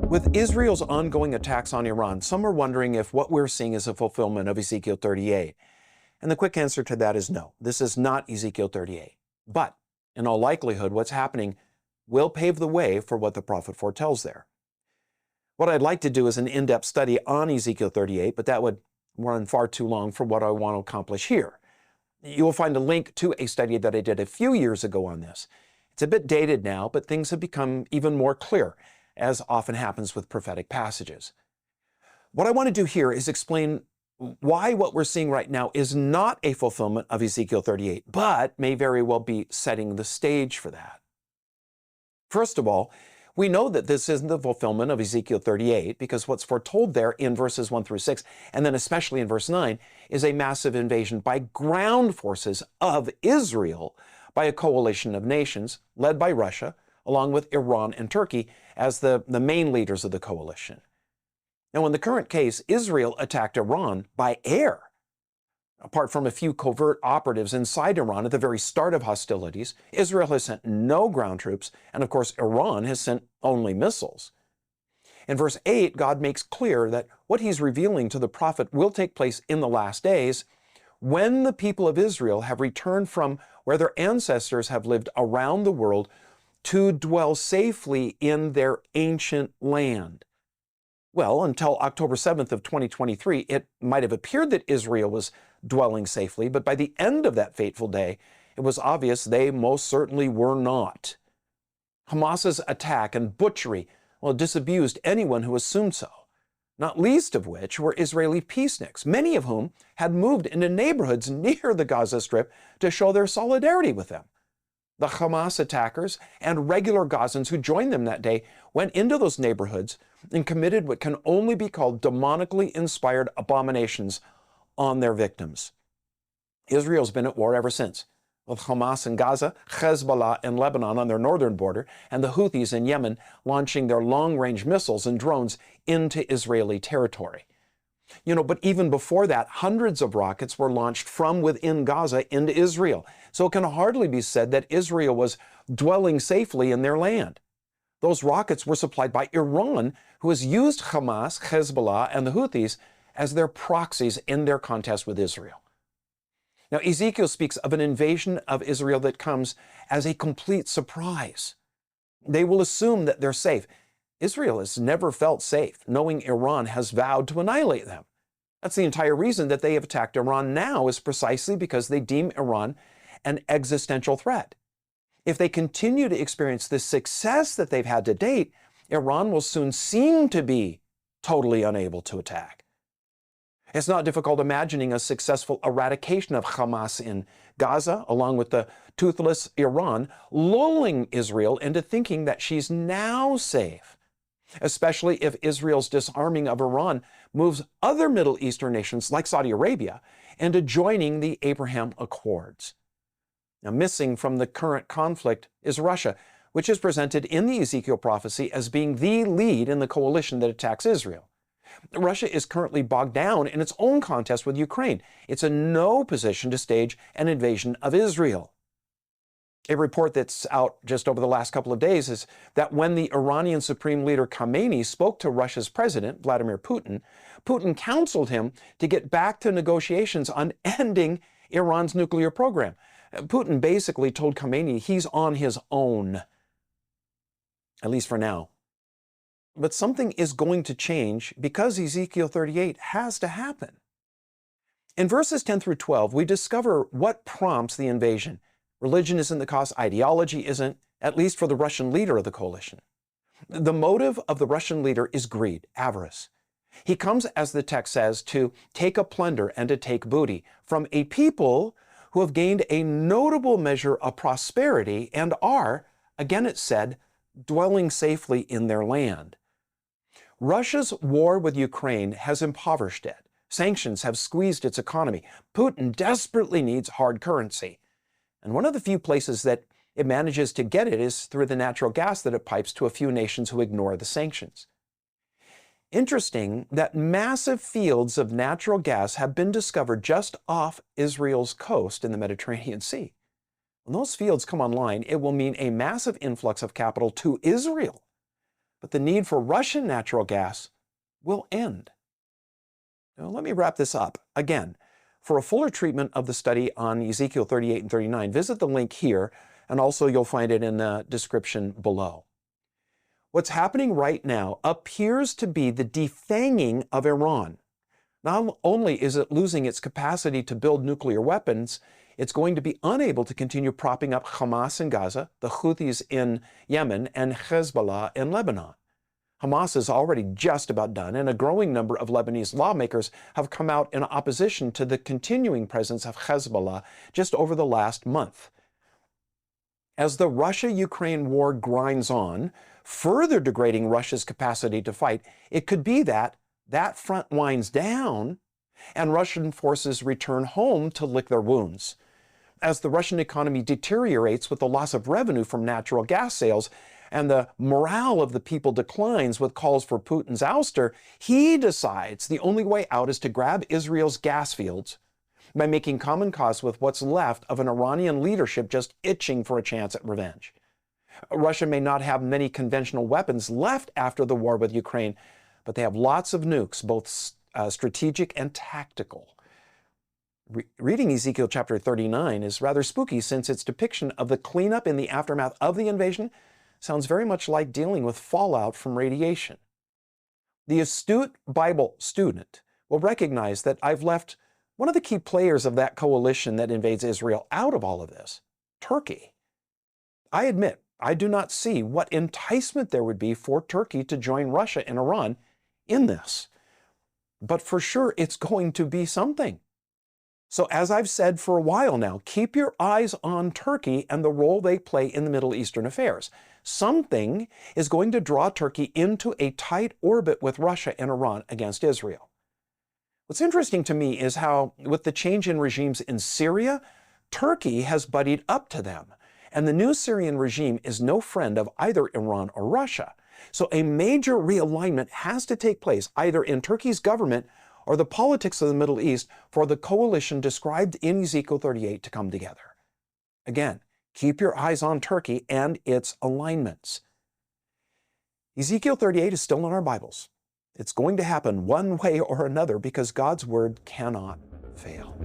With Israel's ongoing attacks on Iran, some are wondering if what we're seeing is a fulfillment of Ezekiel 38. And the quick answer to that is no, this is not Ezekiel 38. But in all likelihood, what's happening will pave the way for what the prophet foretells there. What I'd like to do is an in-depth study on Ezekiel 38, but that would run far too long for what I want to accomplish here. You will find a link to a study that I did a few years ago on this. It's a bit dated now, but things have become even more clear, as often happens with prophetic passages. What I want to do here is explain why what we're seeing right now is not a fulfillment of Ezekiel 38, but may very well be setting the stage for that. First of all, we know that this isn't the fulfillment of Ezekiel 38 because what's foretold there in verses 1 through 6, and then especially in verse 9, is a massive invasion by ground forces of Israel by a coalition of nations led by Russia, along with Iran and Turkey as the main leaders of the coalition. Now, in the current case, Israel attacked Iran by air. Apart from a few covert operatives inside Iran at the very start of hostilities, Israel has sent no ground troops, and of course, Iran has sent only missiles. In verse 8, God makes clear that what he's revealing to the prophet will take place in the last days when the people of Israel have returned from where their ancestors have lived around the world to dwell safely in their ancient land. Well, until October 7th of 2023, it might have appeared that Israel was dwelling safely, but by the end of that fateful day, it was obvious they most certainly were not. Hamas's attack and butchery, disabused anyone who assumed so, not least of which were Israeli peaceniks, many of whom had moved into neighborhoods near the Gaza Strip to show their solidarity with them. The Hamas attackers and regular Gazans who joined them that day went into those neighborhoods and committed what can only be called demonically inspired abominations on their victims. Israel's been at war ever since, with Hamas in Gaza, Hezbollah in Lebanon on their northern border, and the Houthis in Yemen launching their long-range missiles and drones into Israeli territory. But even before that, hundreds of rockets were launched from within Gaza into Israel. So it can hardly be said that Israel was dwelling safely in their land. Those rockets were supplied by Iran, who has used Hamas, Hezbollah, and the Houthis as their proxies in their contest with Israel. Now, Ezekiel speaks of an invasion of Israel that comes as a complete surprise. They will assume that they're safe. Israel has never felt safe, knowing Iran has vowed to annihilate them. That's the entire reason that they have attacked Iran now, is precisely because they deem Iran an existential threat. If they continue to experience the success that they've had to date, Iran will soon seem to be totally unable to attack. It's not difficult imagining a successful eradication of Hamas in Gaza, along with the toothless Iran, lulling Israel into thinking that she's now safe, especially if Israel's disarming of Iran moves other Middle Eastern nations like Saudi Arabia into joining the Abraham Accords. Now, missing from the current conflict is Russia, which is presented in the Ezekiel prophecy as being the lead in the coalition that attacks Israel. Russia is currently bogged down in its own contest with Ukraine. It's in no position to stage an invasion of Israel. A report that's out just over the last couple of days is that when the Iranian Supreme Leader Khamenei spoke to Russia's President, Vladimir Putin, Putin counseled him to get back to negotiations on ending Iran's nuclear program. Putin basically told Khamenei he's on his own, at least for now. But something is going to change because Ezekiel 38 has to happen. In verses 10 through 12, we discover what prompts the invasion. Religion isn't the cause, ideology isn't, at least for the Russian leader of the coalition. The motive of the Russian leader is greed, avarice. He comes, as the text says, to take a plunder and to take booty from a people who have gained a notable measure of prosperity and are, again it said, dwelling safely in their land. Russia's war with Ukraine has impoverished it. Sanctions have squeezed its economy. Putin desperately needs hard currency. And one of the few places that it manages to get it is through the natural gas that it pipes to a few nations who ignore the sanctions. Interesting that massive fields of natural gas have been discovered just off Israel's coast in the Mediterranean Sea. When those fields come online, it will mean a massive influx of capital to Israel. but the need for Russian natural gas will end. Now, let me wrap this up. Again, for a fuller treatment of the study on Ezekiel 38 and 39, visit the link here, and also you'll find it in the description below. What's happening right now appears to be the de-fanging of Iran. Not only is it losing its capacity to build nuclear weapons, it's going to be unable to continue propping up Hamas in Gaza, the Houthis in Yemen, and Hezbollah in Lebanon. Hamas is already just about done, and a growing number of Lebanese lawmakers have come out in opposition to the continuing presence of Hezbollah just over the last month. As the Russia-Ukraine war grinds on, further degrading Russia's capacity to fight, it could be that that front winds down and Russian forces return home to lick their wounds. As the Russian economy deteriorates with the loss of revenue from natural gas sales, and the morale of the people declines with calls for Putin's ouster, he decides the only way out is to grab Israel's gas fields by making common cause with what's left of an Iranian leadership just itching for a chance at revenge. Russia may not have many conventional weapons left after the war with Ukraine, but they have lots of nukes, both strategic and tactical. Reading Ezekiel chapter 39 is rather spooky, since its depiction of the cleanup in the aftermath of the invasion sounds very much like dealing with fallout from radiation. The astute Bible student will recognize that I've left one of the key players of that coalition that invades Israel out of all of this, Turkey. I admit, I do not see what enticement there would be for Turkey to join Russia and Iran in this. But for sure, it's going to be something. So as I've said for a while now, keep your eyes on Turkey and the role they play in the Middle Eastern affairs. Something is going to draw Turkey into a tight orbit with Russia and Iran against Israel. What's interesting to me is how, with the change in regimes in Syria, Turkey has buddied up to them. And the new Syrian regime is no friend of either Iran or Russia. So a major realignment has to take place either in Turkey's government or the politics of the Middle East for the coalition described in Ezekiel 38 to come together. Again, keep your eyes on Turkey and its alignments. Ezekiel 38 is still in our Bibles. It's going to happen one way or another because God's word cannot fail.